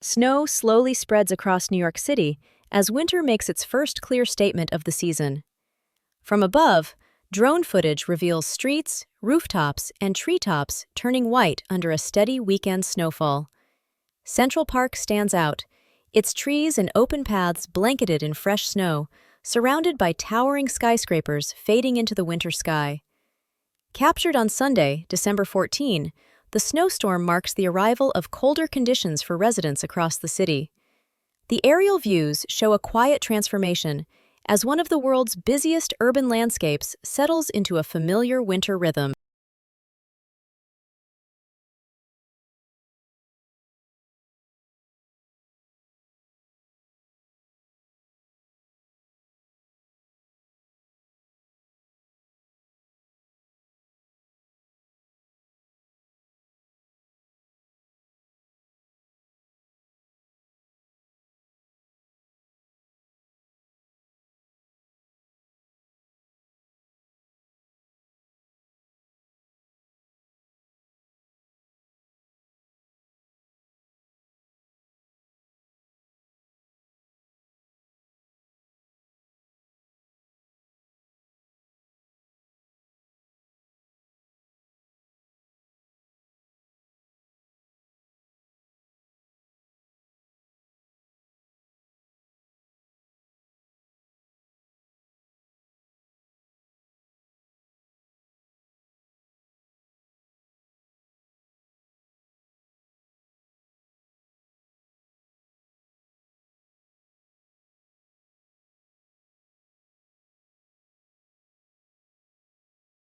Snow slowly spreads across New York City as winter makes its first clear statement of the season. From above, drone footage reveals streets, rooftops, and treetops turning white under a steady weekend snowfall. Central Park stands out, its trees and open paths blanketed in fresh snow, surrounded by towering skyscrapers fading into the winter sky. Captured on Sunday, December 14, the snowstorm marks the arrival of colder conditions for residents across the city. The aerial views show a quiet transformation as one of the world's busiest urban landscapes settles into a familiar winter rhythm.